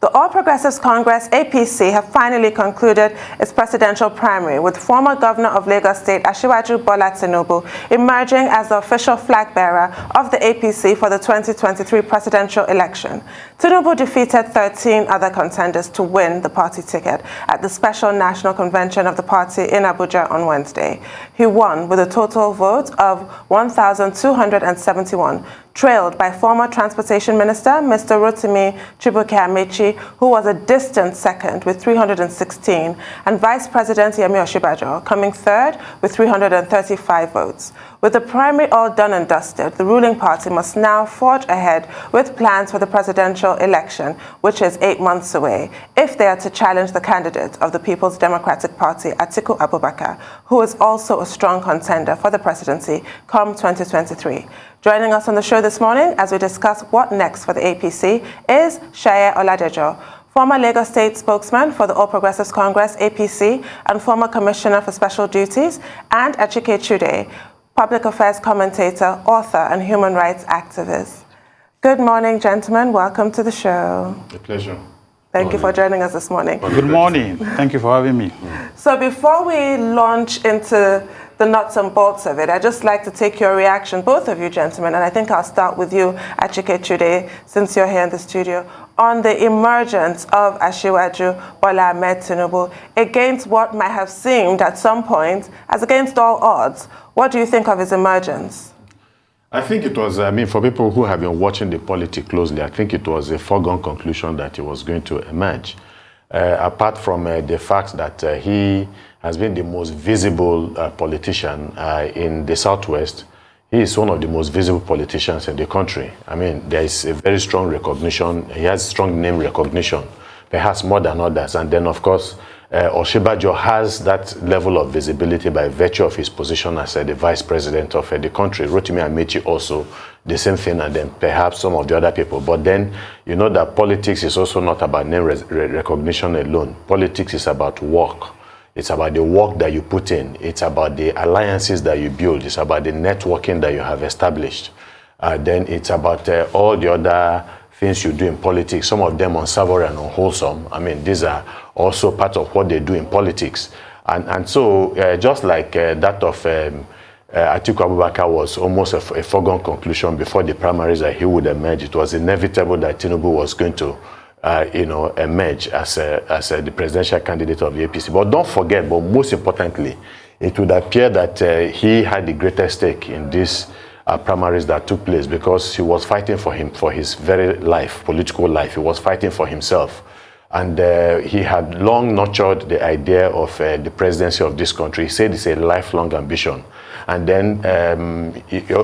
The All Progressives Congress APC have finally concluded its presidential primary, with former Governor of Lagos State Asiwaju Bola Tinubu emerging as the official flag bearer of the APC for the 2023 presidential election. Tinubu defeated 13 other contenders to win the party ticket at the special national convention of the party in Abuja on Wednesday. He won with a total vote of 1,271, trailed by former Transportation Minister Mr. Rotimi Chibuike Amaechi, who was a distant second with 316, and Vice President Yemi Osinbajo coming third with 335 votes. With the primary all done and dusted, the ruling party must now forge ahead with plans for the presidential election, which is 8 months away, if they are to challenge the candidate of the Peoples Democratic Party, Atiku Abubarkar, who is also a strong contender for the presidency come 2023. Joining us on the show this morning as we discuss what next for the APC is Seye Oladejo, former Lagos State spokesman for the All Progressives Congress APC and former Commissioner for Special Duties, and Achike Chude, public affairs commentator, author, and human rights activist. Good morning, gentlemen. Welcome to the show. A pleasure. Thank you for joining us this morning. Good morning. Thank you for having me. So before we launch into the nuts and bolts of it, I'd just like to take your reaction, both of you gentlemen, and I think I'll start with you, Achike Chude, since you're here in the studio, on the emergence of Asiwaju Bola Tinubu against what might have seemed at some point as against all odds. What do you think of his emergence? I think it was, for people who have been watching the politics closely, I think it was a foregone conclusion that he was going to emerge. Apart from the fact that he has been the most visible politician in the Southwest, he is one of the most visible politicians in the country. I mean, there is a very strong recognition. He has strong name recognition, perhaps more than others. And then, of course, Osinbajo has that level of visibility by virtue of his position as the vice president of the country. Rotimi Amaechi also the same thing, and then perhaps some of the other people. But then, you know that politics is also not about name recognition alone. Politics is about work. It's about the work that you put in. It's about the alliances that you build. It's about the networking that you have established. Then it's about all the other things you do in politics, some of them unsavory and unwholesome. I mean, these are also part of what they do in politics. And so, just like that of Atiku Abubarkar was almost a foregone conclusion before the primaries that he would emerge, it was inevitable that Tinubu was going to emerge as the presidential candidate of the APC. But don't forget, but most importantly, it would appear that he had the greatest stake in this primaries that took place, because he was fighting for his very life, political life. He was fighting for himself. And he had long nurtured the idea of the presidency of this country. He said it's a lifelong ambition. And then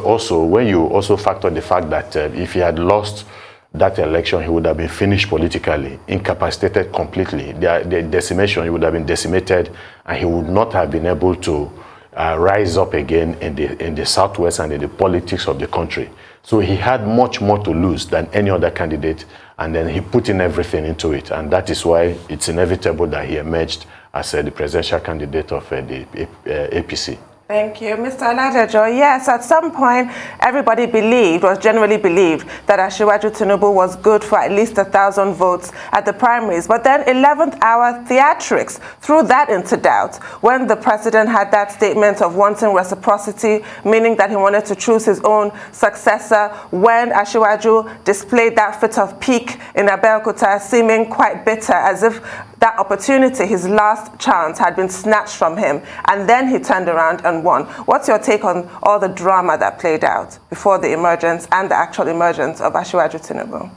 also, when you also factor the fact that if he had lost that election, he would have been finished politically, incapacitated completely. The decimation, he would have been decimated, and he would not have been able to rise up again in the Southwest and in the politics of the country. So he had much more to lose than any other candidate, and then he put in everything into it, and that is why it's inevitable that he emerged as the presidential candidate of the APC. Thank you. Mr. Oladejo, yes, at some point, everybody believed, or generally believed, that Asiwaju Tinubu was good for at least 1,000 votes at the primaries. But then 11th hour theatrics threw that into doubt when the president had that statement of wanting reciprocity, meaning that he wanted to choose his own successor, when Asiwaju displayed that fit of pique in Abeokuta, seeming quite bitter, as if that opportunity, his last chance, had been snatched from him, and then he turned around and won. What's your take on all the drama that played out before the emergence and the actual emergence of Asiwaju Tinubu?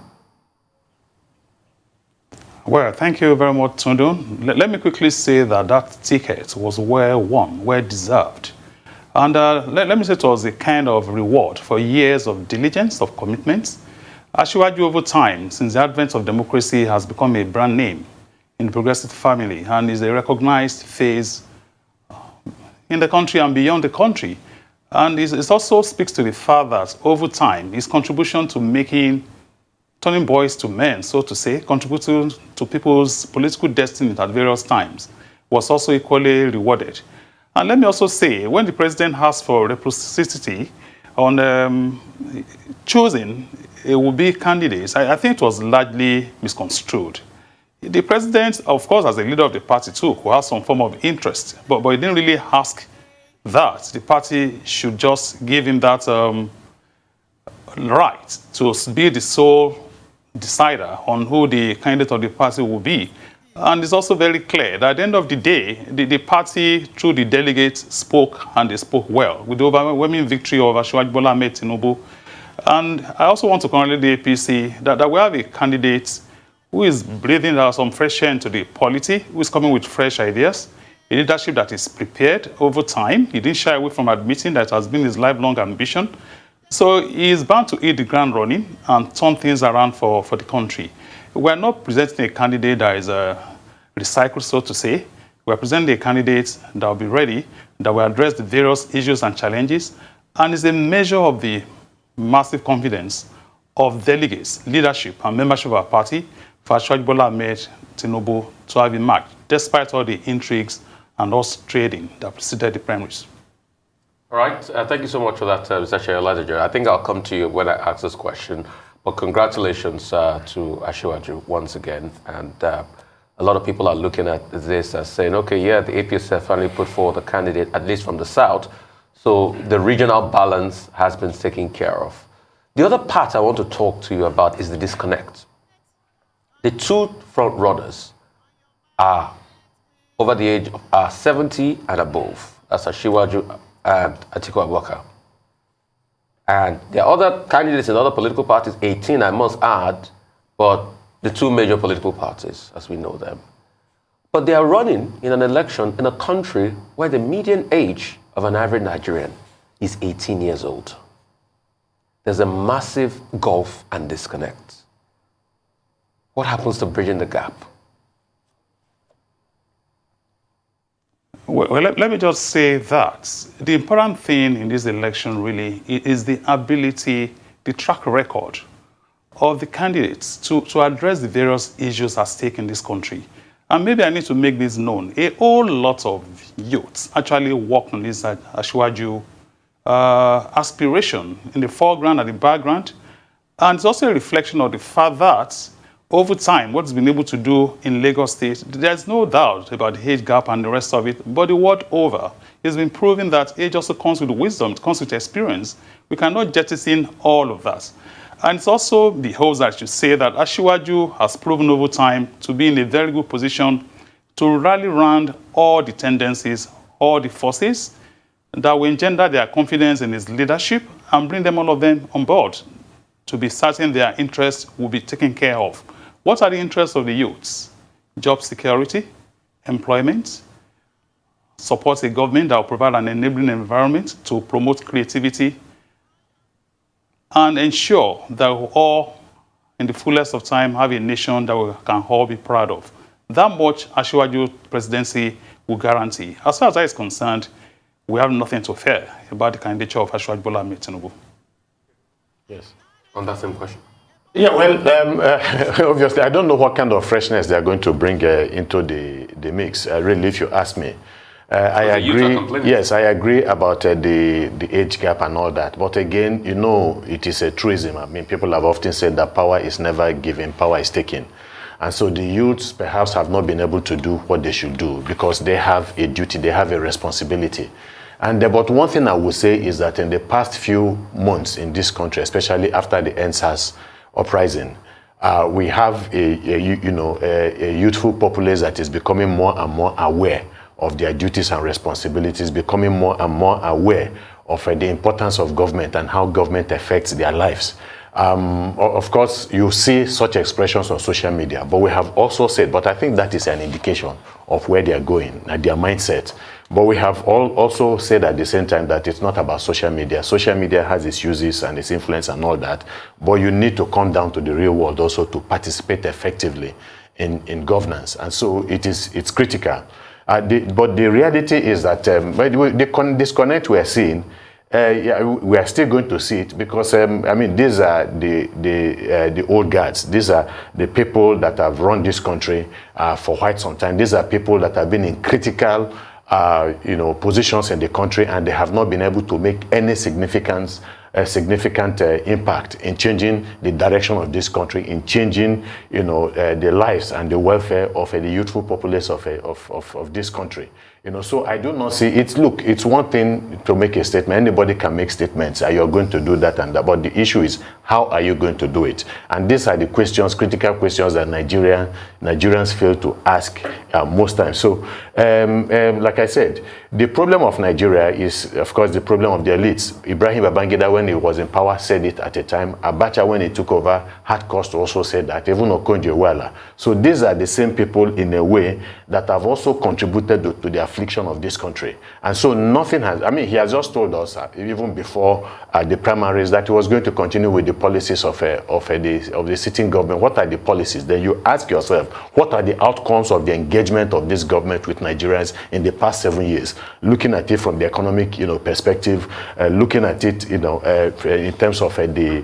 Well, thank you very much, Tundu. Let me quickly say that that ticket was well won, well deserved. And let me say it was a kind of reward for years of diligence, of commitment. Asiwaju, over time, since the advent of democracy, has become a brand name in the progressive family and is a recognized face in the country and beyond the country. And it also speaks to the fact that over time, his contribution to turning boys to men, so to say, contributing to people's political destiny at various times, was also equally rewarded. And let me also say, when the president asked for reciprocity on choosing a would-be candidates, I think it was largely misconstrued. The president, of course, as a leader of the party too, who has some form of interest, but he didn't really ask that. The party should just give him that right to be the sole decider on who the candidate of the party will be. And it's also very clear that at the end of the day, the party, through the delegates, spoke, and they spoke well, with the overwhelming victory of Asiwaju Bola Tinubu. And I also want to congratulate the APC that we have a candidate who is breathing out some fresh air into the polity, who is coming with fresh ideas, a leadership that is prepared over time. He didn't shy away from admitting that it has been his lifelong ambition. So he is bound to hit the ground running and turn things around for the country. We're not presenting a candidate that is recycled, so to say. We're presenting a candidate that will be ready, that will address the various issues and challenges, and is a measure of the massive confidence of delegates, leadership, and membership of our party for Asiwaju Bola Tinubu to have emerged, despite all the intrigues and horse trading that preceded the primaries. All right. Thank you so much for that, Mr. Chair Oladejo. I think I'll come to you when I ask this question. But congratulations to Asiwaju once again. And a lot of people are looking at this as saying, okay, yeah, the APC finally put forward a candidate, at least from the South. So the regional balance has been taken care of. The other part I want to talk to you about is the disconnect. The two front runners are over the age of 70 and above. That's Asiwaju and Atiku Abubarkar. And there are other candidates in other political parties, 18 I must add, but the two major political parties, as we know them. But they are running in an election in a country where the median age of an average Nigerian is 18 years old. There's a massive gulf and disconnect. What happens to bridging the gap? Well, let me just say that the important thing in this election really is the ability, the track record of the candidates to address the various issues at stake in this country. And maybe I need to make this known. A whole lot of youths actually work on this Asiwaju aspiration in the foreground and the background. And it's also a reflection of the fact that over time, what it's been able to do in Lagos State, there's no doubt about the age gap and the rest of it, but the world over, it's been proven that age also comes with wisdom, it comes with experience. We cannot jettison all of that. And it's also behoves us to say that Asiwaju has proven over time to be in a very good position to rally around all the tendencies, all the forces that will engender their confidence in his leadership and bring them, all of them, on board to be certain their interests will be taken care of. What are the interests of the youths? Job security, employment, support a government that will provide an enabling environment to promote creativity, and ensure that we all, in the fullest of time, have a nation that we can all be proud of. That much Asiwaju presidency will guarantee. As far as I is concerned, we have nothing to fear about the candidature of Asiwaju Bola Tinubu. Yes. On that same question. Yeah, well, obviously, I don't know what kind of freshness they are going to bring into the mix, really, if you ask me. I agree. Yes, I agree about the age gap and all that. But again, you know, it is a truism. I mean, people have often said that power is never given, power is taken. And so the youths perhaps have not been able to do what they should do because they have a duty, they have a responsibility. But one thing I would say is that in the past few months in this country, especially after the NSAS uprising, we have a youthful populace that is becoming more and more aware of their duties and responsibilities, becoming more and more aware of the importance of government and how government affects their lives. Of course, you see such expressions on social media, but we have also said, but I think that is an indication of where they are going, their mindset. But we have also said at the same time that it's not about social media. Social media has its uses and its influence and all that, but you need to come down to the real world also to participate effectively in governance. And so it's critical. But the reality is that the disconnect we are seeing, we are still going to see it because, I mean, these are the old guards. These are the people that have run this country for quite some time. These are people that have been in critical positions in the country, and they have not been able to make any significant a significant impact in changing the direction of this country, in changing, the lives and the welfare of the youthful populace of this country. So I do not see it. Look, it's one thing to make a statement. Anybody can make statements. You're going to do that and that. But the issue is, how are you going to do it? And these are the questions, critical questions that Nigerians fail to ask most times. So, like I said, the problem of Nigeria is, of course, the problem of the elites. Ibrahim Babangida, when he was in power, said it at a time. Abacha, when he took over, had cause to also say that. Even Okonjo-Iweala. So these are the same people, in a way, that have also contributed to the affliction of this country. And so nothing has, he has just told us, even before the primaries, that he was going to continue with the policies of the sitting government. What are the policies? Then you ask yourself, what are the outcomes of the engagement of this government with Nigerians in the past 7 years? Looking at it from the economic, perspective, looking at it, in terms of the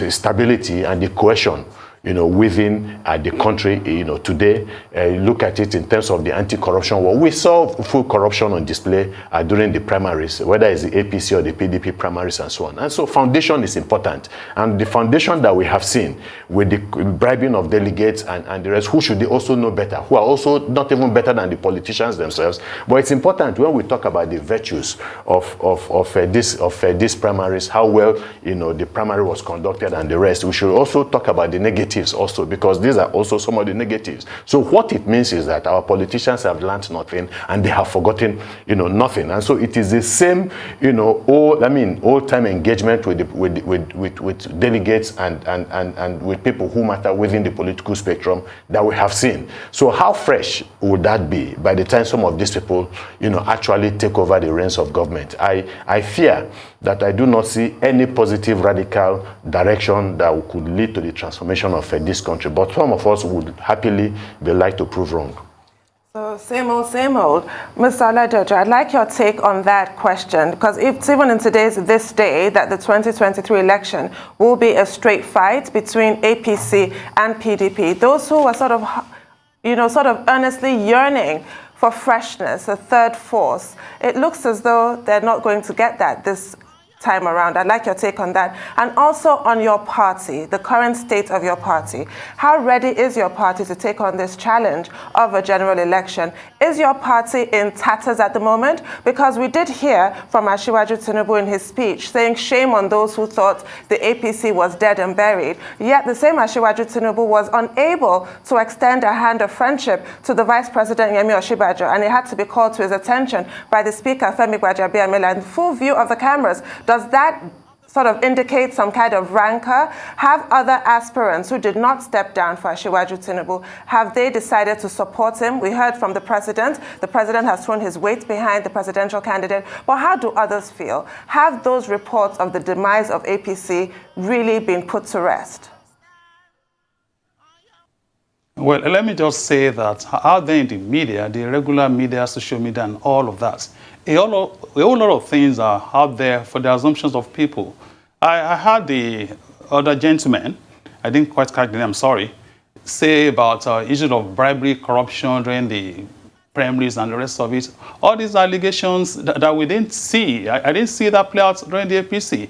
stability and the cohesion, within the country, today. Look at it in terms of the anti-corruption war. We saw full corruption on display during the primaries, whether it's the APC or the PDP primaries and so on. And so foundation is important. And the foundation that we have seen with the bribing of delegates and the rest, who should they also know better, who are also not even better than the politicians themselves. But it's important when we talk about the virtues of these primaries, how well, the primary was conducted and the rest. We should also talk about the negatives also, because these are also some of the negatives. So what it means is that our politicians have learned nothing and they have forgotten, nothing. And so it is the same, old-time engagement with delegates and with people who matter within the political spectrum that we have seen. So how fresh would that be by the time some of these people, actually take over the reins of government? I fear that I do not see any positive radical direction that could lead to the transformation of this country. But some of us would happily be like to prove wrong. So same old, same old. Mr. Oladejo, I'd like your take on that question, because it's even in this day that the 2023 election will be a straight fight between APC and PDP. Those who are sort of earnestly yearning for freshness, a third force, it looks as though they're not going to get that this time around. I'd like your take on that. And also on your party, the current state of your party. How ready is your party to take on this challenge of a general election? Is your party in tatters at the moment? Because we did hear from Asiwaju Tinubu in his speech saying shame on those who thought the APC was dead and buried. Yet the same Asiwaju Tinubu was unable to extend a hand of friendship to the Vice President Yemi Osinbajo, and it had to be called to his attention by the Speaker, Femi Gbajabiamila, in full view of the cameras. Does that sort of indicate some kind of rancor? Have other aspirants who did not step down for Asiwaju Tinubu, have they decided to support him? We heard from the president. The president has thrown his weight behind the presidential candidate. But how do others feel? Have those reports of the demise of APC really been put to rest? Well, let me just say that out there in the media, the regular media, social media, and all of that, a whole lot of things are out there for the assumptions of people. I heard the other gentleman, I didn't quite catch the name, I'm sorry, say about issues of bribery, corruption during the primaries and the rest of it. All these allegations that we didn't see, I didn't see that play out during the APC.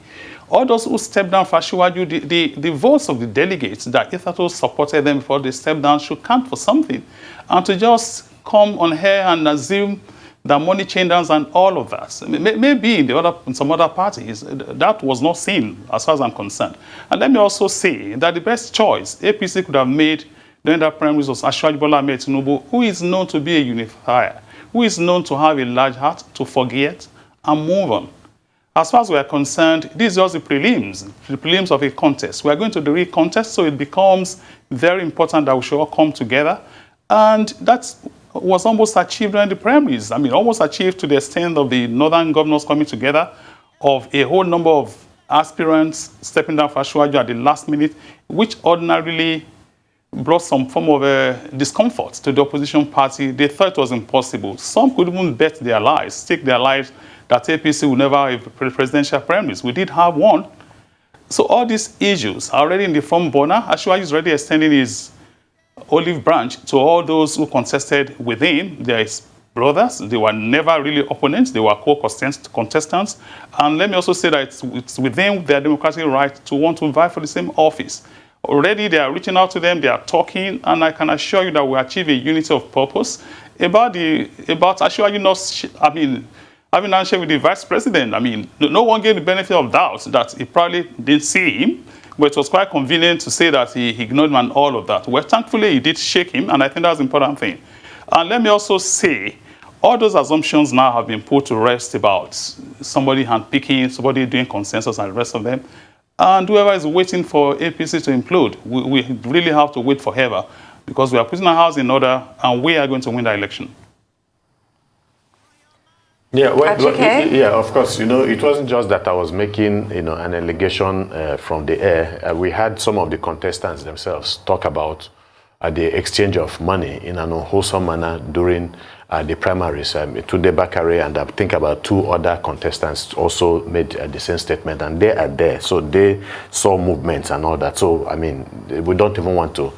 All those who stepped down for Asiwaju, the votes of the delegates that hitherto supported them before they stepped down should count for something. And to just come on here and assume that money changers and all of that, maybe in some other parties, that was not seen as far as I'm concerned. And let me also say that the best choice APC could have made during that primaries was Asiwaju Bola Tinubu, who is known to be a unifier, who is known to have a large heart, to forget and move on. As far as we are concerned, this is just the prelims of a contest. We are going to the real contest, so it becomes very important that we should all come together. And that was almost achieved during the primaries. I mean, almost achieved to the extent of the northern governors coming together, of a whole number of aspirants stepping down for Asiwaju at the last minute, which ordinarily brought some form of discomfort to the opposition party. They thought it was impossible. Some could even bet their lives, stake their lives, that APC would never have a presidential primaries. We did have one. So all these issues are already in the front burner. Asiwaju is already extending his olive branch to all those who contested within. There is brothers. They were never really opponents. They were co-contestants. And let me also say that it's within their democratic right to want to vie for the same office. Already they are reaching out to them, they are talking, and I can assure you that we achieve a unity of purpose about Asiwaju having an share with the vice president. I mean, no one gave the benefit of doubt that he probably didn't see him, but it was quite convenient to say that he ignored him and all of that. Well, thankfully, he did shake him, and I think that's the important thing. And let me also say, all those assumptions now have been put to rest about somebody handpicking, somebody doing consensus, and the rest of them. And whoever is waiting for APC to implode, we really have to wait forever, because we are putting our house in order, and we are going to win the election. Yeah, yeah, of course. You know, it wasn't just that I was making, an allegation from the air. We had some of the contestants themselves talk about the exchange of money in an unwholesome manner during the primaries. Chude and I think about 2 other contestants also made the same statement, and they are there. So they saw movements and all that. So, I mean, we don't even want to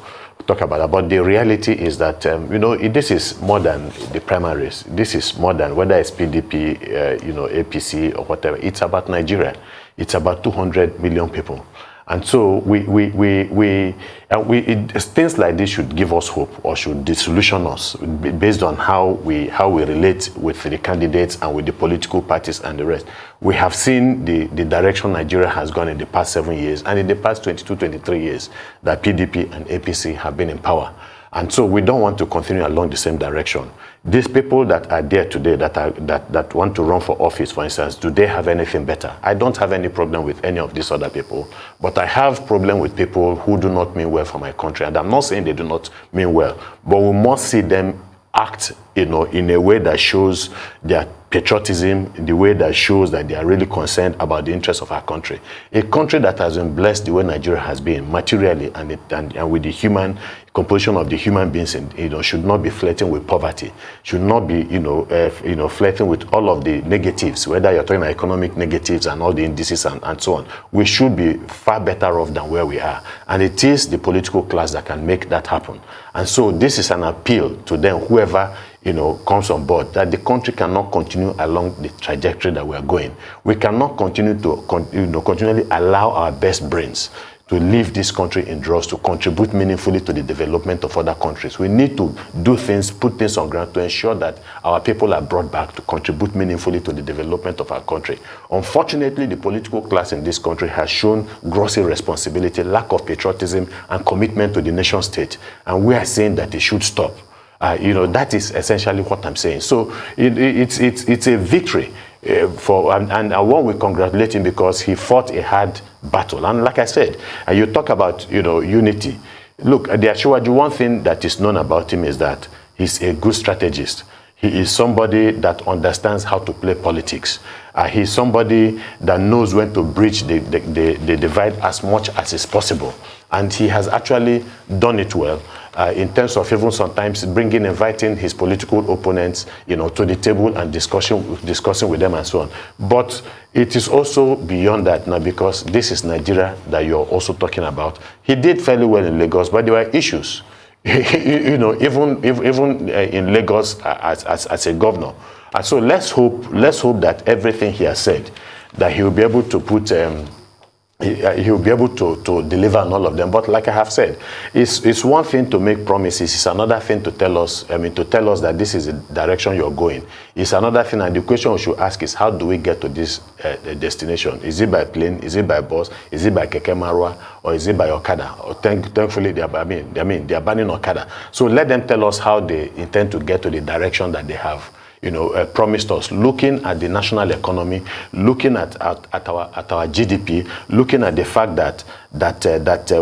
talk about that. But the reality is that, this is more than the primaries. This is more than whether it's PDP, APC or whatever. It's about Nigeria. It's about 200 million people. And so things like this should give us hope, or should disillusion us based on how we relate with the candidates and with the political parties and the rest. We have seen the direction Nigeria has gone in the past 7 years, and in the past 22, 23 years that PDP and APC have been in power. And so we don't want to continue along the same direction. These people that are there today that want to run for office, for instance, do they have anything better? I don't have any problem with any of these other people, but I have problem with people who do not mean well for my country. And I'm not saying they do not mean well, but we must see them act, in a way that shows their patriotism, in the way that shows that they are really concerned about the interests of our country. A country that has been blessed the way Nigeria has been, materially and with the human composition of the human beings, should not be flirting with poverty, should not be, flirting with all of the negatives, whether you're talking about economic negatives and all the indices and so on. We should be far better off than where we are. And it is the political class that can make that happen. And so this is an appeal to them, whoever comes on board, that the country cannot continue along the trajectory that we are going. We cannot continue to continually allow our best brains to leave this country in droves to contribute meaningfully to the development of other countries. We need to do things, put things on ground to ensure that our people are brought back to contribute meaningfully to the development of our country. Unfortunately, the political class in this country has shown gross irresponsibility, lack of patriotism, and commitment to the nation state. And we are saying that it should stop. That is essentially what I'm saying. So it's a victory and one we congratulate him, because he fought a hard battle. And like I said, you talk about unity. Look, the Asiwaju, one thing that is known about him is that he's a good strategist. He is somebody that understands how to play politics. He's somebody that knows when to bridge the divide as much as is possible. And he has actually done it well in terms of even sometimes inviting his political opponents, to the table and discussing with them and so on. But it is also beyond that now, because this is Nigeria that you're also talking about. He did fairly well in Lagos, but there were issues. Even in Lagos as a governor. And so let's hope that everything he has said, that he will be able to put he will be able to deliver on all of them. But like I have said, it's one thing to make promises. It's another thing to tell us that this is the direction you're going. It's another thing, and the question we should ask is, how do we get to this destination? Is it by plane? Is it by bus? Is it by Keke Marwa? Or is it by Okada? Or thankfully, they are banning Okada. So let them tell us how they intend to get to the direction that they have promised us, looking at the national economy, looking at our GDP, looking at the fact that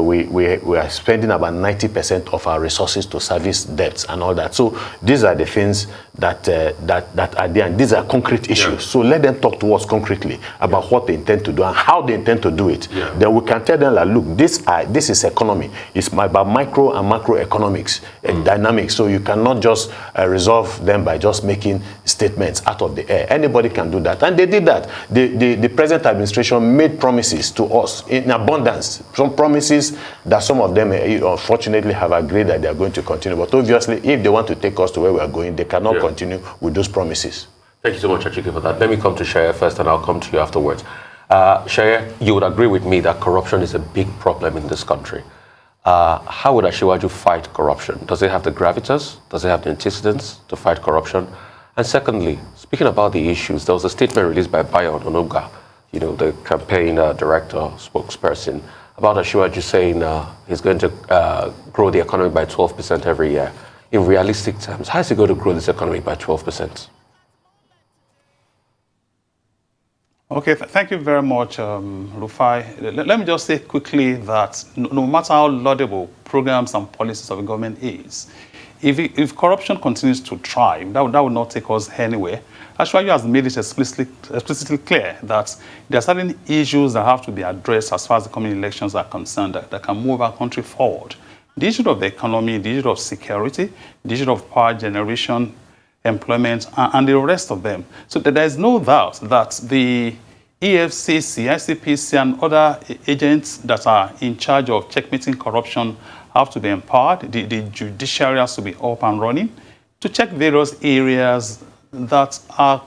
we are spending about 90% of our resources to service debts and all that. So these are the things that are there, and these are concrete issues. Yeah. So let them talk to us concretely about what they intend to do and how they intend to do it. Yeah. Then we can tell them that, look, this is economy. It's about micro and macroeconomics dynamics. So you cannot just resolve them by just making statements out of the air. Anybody can do that, and they did that. The present administration made promises to us in abundance. Some promises that some of them unfortunately have agreed that they are going to continue. But obviously, if they want to take us to where we are going, they cannot continue with those promises. Thank you so much, Achike, for that. Let me come to Seye first, and I'll come to you afterwards. Seye, you would agree with me that corruption is a big problem in this country. How would Asiwaju fight corruption? Does it have the gravitas? Does it have the antecedents to fight corruption? And secondly, speaking about the issues, there was a statement released by Bayo Ononuga, the campaign director, spokesperson, about Asiwaju saying he's going to grow the economy by 12% every year. In realistic terms, how is he going to grow this economy by 12%? Okay, thank you very much, Rufai. Let me just say quickly that no matter how laudable programs and policies of the government is, if corruption continues to thrive, that will not take us anywhere. Asiwaju has made it explicitly clear that there are certain issues that have to be addressed as far as the coming elections are concerned that can move our country forward. The issue of the economy, the issue of security, the issue of power generation, employment, and the rest of them. So there is no doubt that the EFCC, ICPC, and other agents that are in charge of checkmating corruption have to be empowered. The judiciary has to be up and running to check various areas that our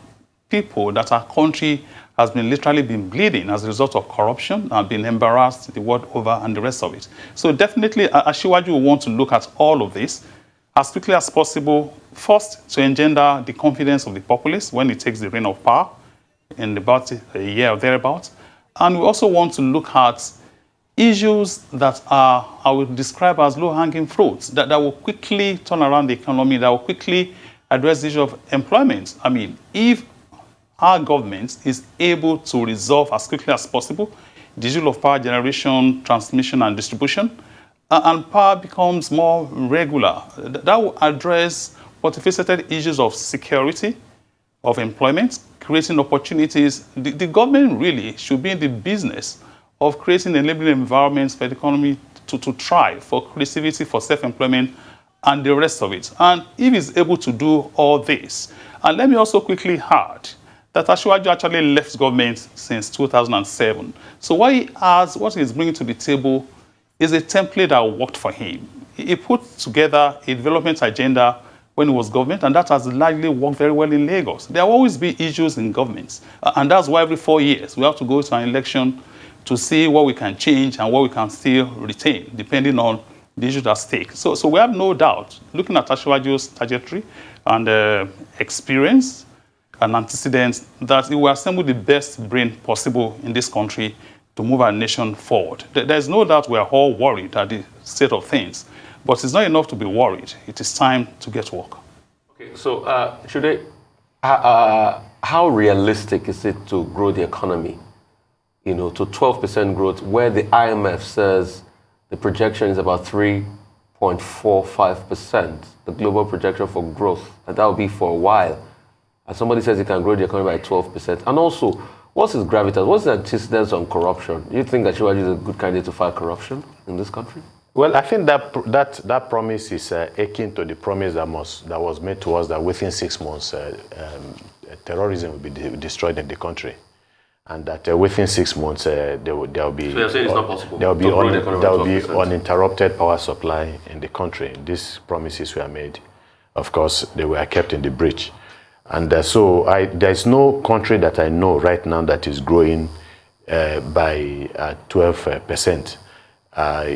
people, that our country has literally been bleeding as a result of corruption and been embarrassed the world over and the rest of it. So definitely, Asiwaju will want to look at all of this as quickly as possible, first to engender the confidence of the populace when it takes the reign of power in about a year or thereabouts. And we also want to look at issues that are, I would describe as low-hanging fruits, that will quickly turn around the economy, that will quickly address the issue of employment. I mean, if our government is able to resolve as quickly as possible the issue of power generation, transmission, and distribution, and power becomes more regular, that will address multifaceted issues of security, of employment, creating opportunities. The government really should be in the business of creating enabling environments for the economy to thrive, for creativity, for self-employment, and the rest of it. And if he's able to do all this, and let me also quickly add that Asiwaju actually left government since 2007. So what he's bringing to the table is a template that worked for him. He put together a development agenda when he was government, and that has largely worked very well in Lagos. There will always be issues in governments, and that's why every 4 years we have to go to an election to see what we can change and what we can still retain, depending on the issues at stake. So we have no doubt, looking at Asiwaju's trajectory and experience and antecedents, that he will assemble the best brain possible in this country to move our nation forward. There's no doubt we are all worried at the state of things, but it's not enough to be worried. It is time to get to work. Okay, so Chude, how realistic is it to grow the economy, to 12% growth, where the IMF says the projection is about 3.45%, the global projection for growth, and that will be for a while. And somebody says he can grow the economy by 12%. And also, what's his gravitas? What's the antecedents on corruption? Do you think that Asiwaju is a good candidate to fight corruption in this country? Well, I think that promise is akin to the promise that was made to us that within 6 months, terrorism will be destroyed in the country, and that within 6 months there will be. So you're saying it's not possible? There will be uninterrupted power supply in the country. These promises were made. Of course, they were kept in the breach, and so there's no country that I know right now that is growing by 12%.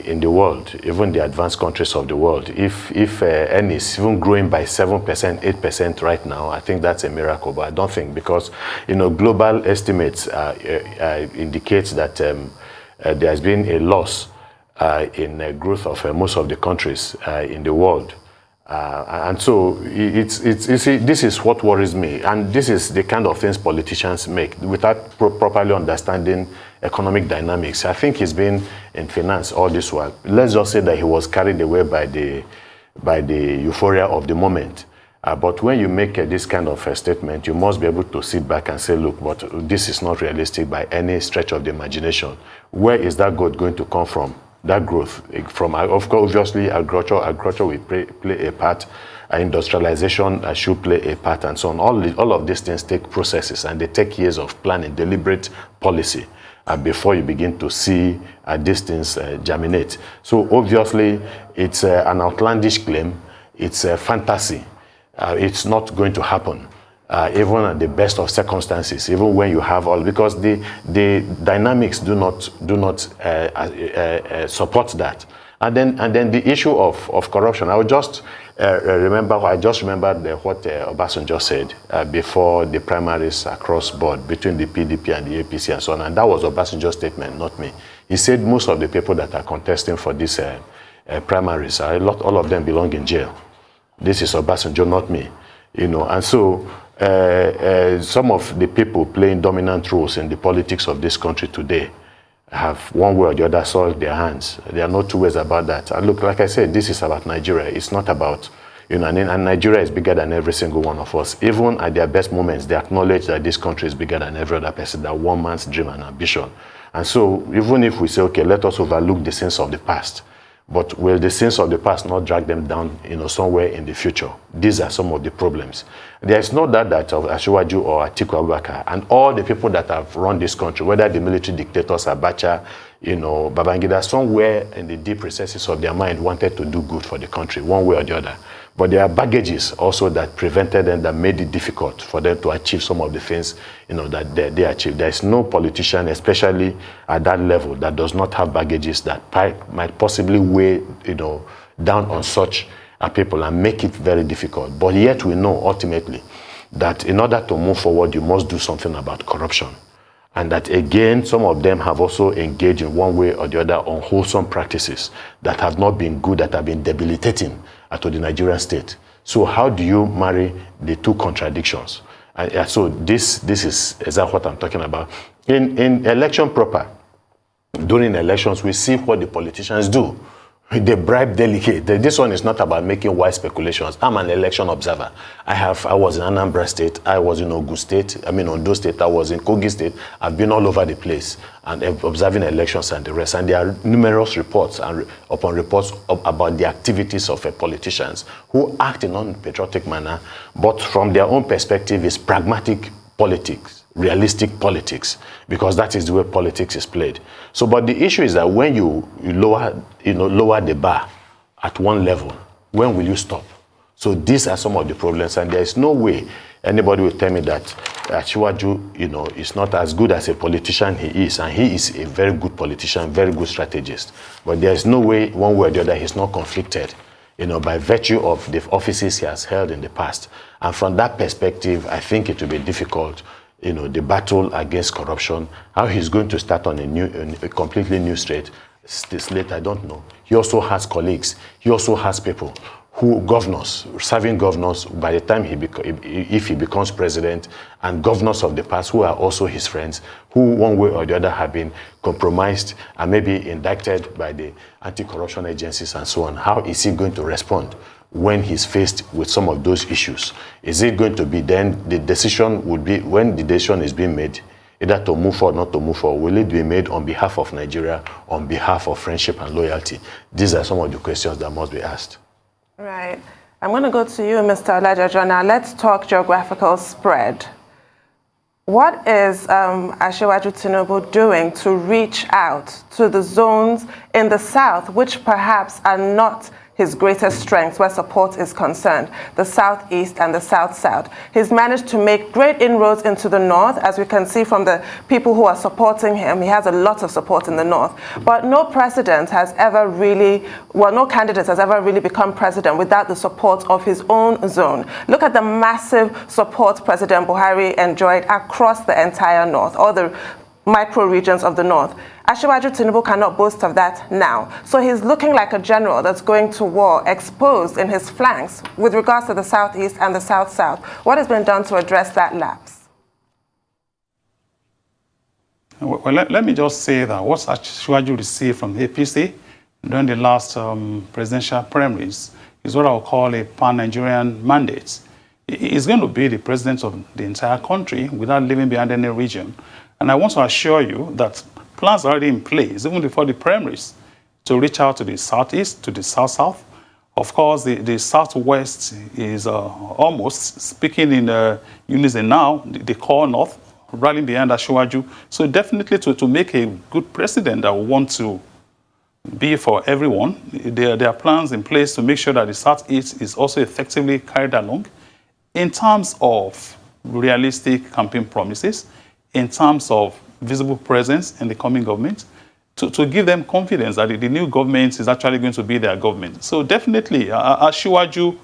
In the world, even the advanced countries of the world. If any is even growing by 7%, 8% right now, I think that's a miracle. But I don't think, because global estimates indicates that there has been a loss in growth of most of the countries in the world. And so this is what worries me, and this is the kind of things politicians make without properly understanding economic dynamics. I think he's been in finance all this while. Let's just say that he was carried away by the euphoria of the moment. But when you make this kind of a statement, you must be able to sit back and say, look, but this is not realistic by any stretch of the imagination. Where is that growth going to come from? That growth from, of course, obviously, agriculture will play a part. Industrialization should play a part, and so on. All of these things take processes, and they take years of planning, deliberate policy. before you begin to see these things germinate. So obviously, it's an outlandish claim. It's a fantasy. It's not going to happen, even at the best of circumstances, even when you have all, because the dynamics do not support that. And then the issue of corruption. I would just remember what Obasanjo said before the primaries across board between the PDP and the APC and so on. And that was Obasanjo's statement, not me. He said most of the people that are contesting for these primaries, all of them belong in jail. This is Obasanjo, not me. You know, and so some of the people playing dominant roles in the politics of this country today have one way or the other soiled their hands. There are no two ways about that. And look, like I said, this is about Nigeria. It's not about, you know, and Nigeria is bigger than every single one of us. Even at their best moments, they acknowledge that this country is bigger than every other person, that one man's dream and ambition. And so even if we say, okay, let us overlook the sins of the past, but will the sins of the past not drag them down, you know, somewhere in the future? These are some of the problems. There is no doubt that of Asiwaju or Atiku Abubarkar and all the people that have run this country, whether the military dictators, Abacha, you know, Babangida, somewhere in the deep recesses of their mind wanted to do good for the country, one way or the other. But there are baggages also that prevented them, that made it difficult for them to achieve some of the things, you know, that they achieved. There is no politician, especially at that level, that does not have baggages that might possibly weigh, you know, down on such people and make it very difficult. But yet we know ultimately that in order to move forward, you must do something about corruption. And that again, some of them have also engaged in one way or the other unwholesome practices that have not been good, that have been debilitating to the Nigerian state. So how do you marry the two contradictions? So this is exactly what I'm talking about. In election proper, during elections, we see what the politicians do. They bribe delegates. This one is not about making wise speculations. I'm an election observer. I was in Anambra State. I was in Ondo State. Ondo State. I was in Kogi State. I've been all over the place and observing elections and the rest. And there are numerous reports and upon reports about the activities of politicians who act in an unpatriotic manner, but from their own perspective is pragmatic politics, realistic politics, because that is the way politics is played. So, but the issue is that when you lower the bar at one level, when will you stop? So these are some of the problems, and there is no way anybody will tell me that Asiwaju, you know, is not as good as a politician he is, and he is a very good politician, very good strategist. But there is no way, one way or the other, he's not conflicted, you know, by virtue of the offices he has held in the past. And from that perspective, I think it will be difficult, you know, the battle against corruption. How he's going to start on a completely new slate, I don't know. He also has colleagues. He also has people serving governors by the time if he becomes president, and governors of the past who are also his friends, who one way or the other have been compromised and maybe indicted by the anti-corruption agencies and so on. How is he going to respond when he's faced with some of those issues? Is it going to be then the decision would be, when the decision is being made, either to move forward or not to move forward, will it be made on behalf of Nigeria, on behalf of friendship and loyalty? These are some of the questions that must be asked. Right. I'm going to go to you, Mr. Oladejo. Now, let's talk geographical spread. What is Asiwaju Tinubu doing to reach out to the zones in the south, which perhaps are not his greatest strengths where support is concerned, the southeast and the south-south? He's managed to make great inroads into the north, as we can see from the people who are supporting him. He has a lot of support in the north. But no president has ever really, well, no candidate has ever really become president without the support of his own zone. Look at the massive support President Buhari enjoyed across the entire north, all the micro regions of the north. Asiwaju Tinubu cannot boast of that now. So he's looking like a general that's going to war, exposed in his flanks with regards to the southeast and the south-south. What has been done to address that lapse? Well, let me just say that what Asiwaju received from the APC during the last presidential primaries is what I would call a pan-Nigerian mandate. He's going to be the president of the entire country without leaving behind any region. And I want to assure you that plans are already in place, even before the primaries, to reach out to the southeast, to the south-south. Of course, the southwest is almost, speaking in unison now, the core north, rallying behind Asiwaju. So definitely to make a good president that will want to be for everyone, there are plans in place to make sure that the Southeast is also effectively carried along in terms of realistic campaign promises, in terms of visible presence in the coming government, to give them confidence that the new government is actually going to be their government. So definitely, Asiwaju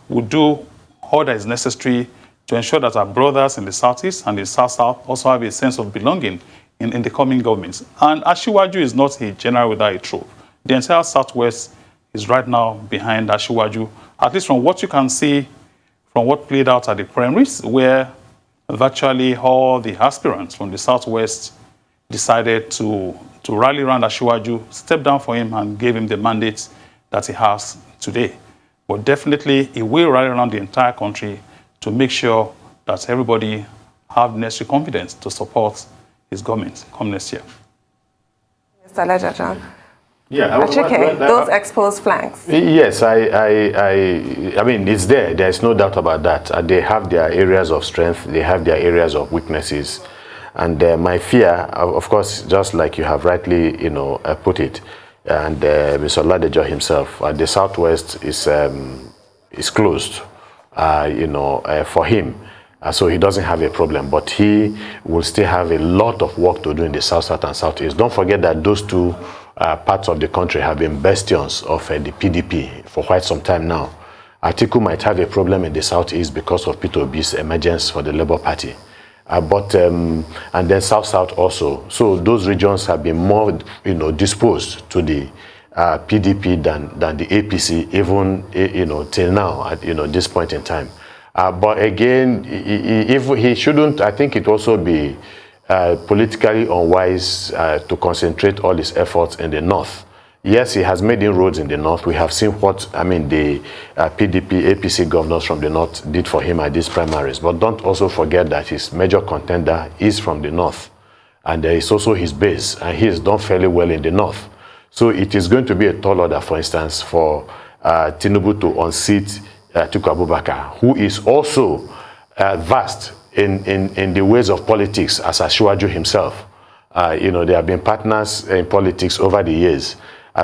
will do all that is necessary to ensure that our brothers in the Southeast and the South-South also have a sense of belonging in the coming governments. And Asiwaju is not a general without a troop. The entire Southwest is right now behind Asiwaju, at least from what you can see from what played out at the primaries, where virtually all the aspirants from the Southwest decided to rally around Asiwaju, step down for him, and gave him the mandate that he has today. But definitely, he will rally around the entire country to make sure that everybody have necessary confidence to support his government come next year. Mr. Oladejo. Yeah, Achike, those exposed flanks. Yes, I mean, it's there. There's no doubt about that. They have their areas of strength. They have their areas of weaknesses. And my fear, of course, just like you have rightly, put it, and Mr. Oladejo himself, the Southwest is closed, for him. So he doesn't have a problem, but he will still have a lot of work to do in the South and Southeast. Don't forget that those two parts of the country have been bastions of the PDP for quite some time now. Atiku might have a problem in the Southeast because of Peter Obi's emergence for the Labour Party. And then South-South also. So those regions have been more, disposed to the PDP than the APC, even, till now, at, this point in time. But again, if he shouldn't, I think it also be politically unwise to concentrate all his efforts in the North. Yes, he has made inroads in the North. We have seen what, the PDP, APC governors from the North did for him at these primaries. But don't also forget that his major contender is from the North. And there is also his base, and he has done fairly well in the North. So it is going to be a tall order, for instance, for Tinubu to unseat Atiku Abubarkar, who is also vast in the ways of politics as Asiwaju himself. They have been partners in politics over the years.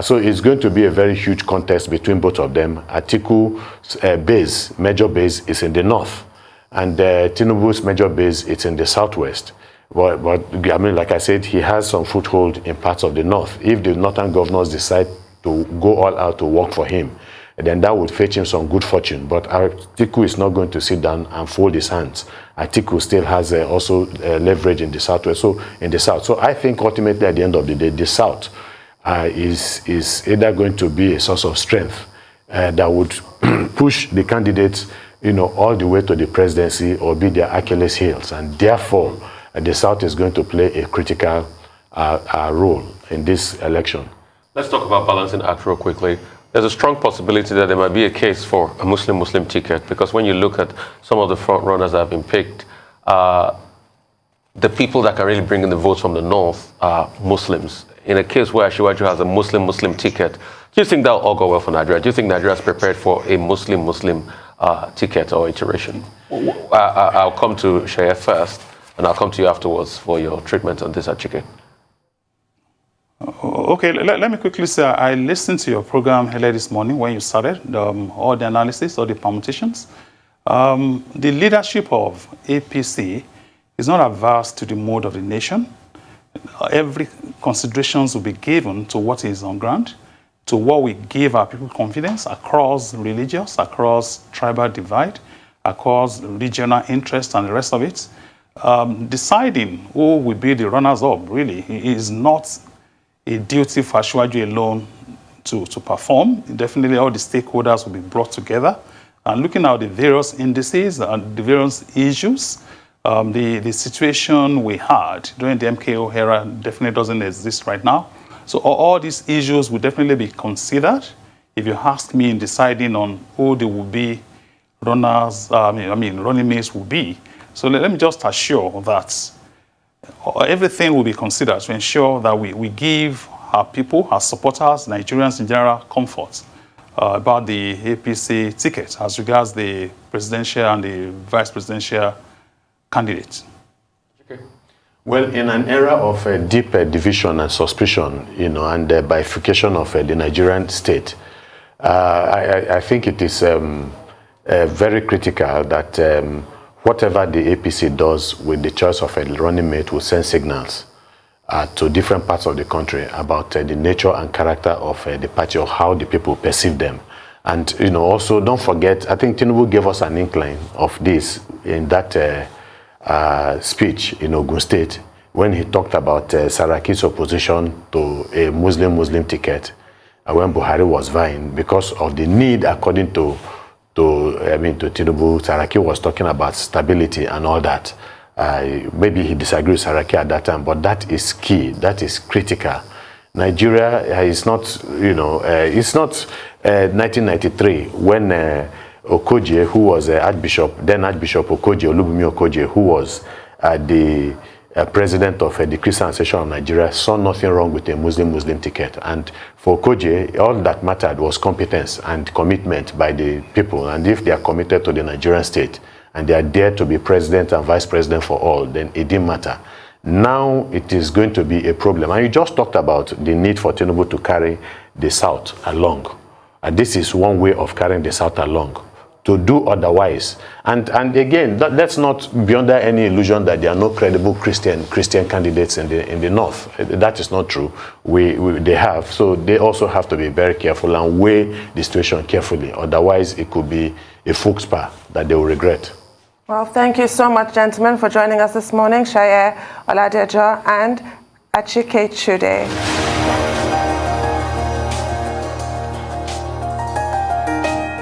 So it's going to be a very huge contest between both of them. Atiku's major base is in the North, and Tinubu's major base is in the Southwest. But like I said, he has some foothold in parts of the North. If the Northern governors decide to go all out to work for him, then that would fetch him some good fortune. But Atiku is not going to sit down and fold his hands. Atiku still has also leverage in the Southwest, so in the South. So I think ultimately at the end of the day, the South is either going to be a source of strength that would push the candidates, all the way to the presidency or be their Achilles heels. And therefore, the South is going to play a critical role in this election. Let's talk about balancing act real quickly. There's a strong possibility that there might be a case for a Muslim-Muslim ticket, because when you look at some of the front runners that have been picked, the people that can really bring in the votes from the North are Muslims. In a case where Asiwaju has a Muslim-Muslim ticket, do you think that will all go well for Nigeria? Do you think Nigeria is prepared for a Muslim-Muslim ticket or iteration? I'll come to Seye first, and I'll come to you afterwards for your treatment on this, Achike. Okay, let me quickly say, I listened to your program earlier this morning when you started, all the analysis, all the permutations. The leadership of APC is not averse to the mode of the nation. Every considerations will be given to what is on ground, to what we give our people confidence across religious, across tribal divide, across regional interest and the rest of it. Deciding who will be the runners-up really is not a duty for Asiwaju alone to perform. Definitely all the stakeholders will be brought together and looking at the various indices and the various issues. The situation we had during the MKO era definitely doesn't exist right now. So all these issues will definitely be considered if you ask me in deciding on who they will be runners, running mates will be. So let me just assure that everything will be considered to ensure that we give our people, our supporters, Nigerians in general, comfort about the APC ticket as regards the presidential and the vice presidential candidates. Okay. Well, in an era of deep division and suspicion, you know, and bifurcation of the Nigerian state, I think it is very critical that whatever the APC does with the choice of a running mate will send signals to different parts of the country about the nature and character of the party, or how the people perceive them. And, you know, also don't forget, I think Tinubu gave us an incline of this in that speech in Ogun State, when he talked about Saraki's opposition to a Muslim ticket when Buhari was vying, because of the need, according to Tinubu. Saraki was talking about stability and all that. Maybe he disagreed with Saraki at that time, but that is key. That is critical. Nigeria is not, you know, it's not 1993 when Okoje, who was then Archbishop Okoje, Olubunmi Okoje, who was the president of the Christian Association of Nigeria, saw nothing wrong with a Muslim ticket. And for Okoje, all that mattered was competence and commitment by the people. And if they are committed to the Nigerian state and they are there to be president and vice president for all, then it didn't matter. Now it is going to be a problem. And you just talked about the need for Tinubu to carry the South along. And this is one way of carrying the South along. To do otherwise, and again, let's not be under any illusion that there are no credible Christian candidates in the North. That is not true. They have, so they also have to be very careful and weigh the situation carefully. Otherwise, it could be a folkspa that they will regret. Well, thank you so much, gentlemen, for joining us this morning. Seye, Oladejo, and Achike Chude.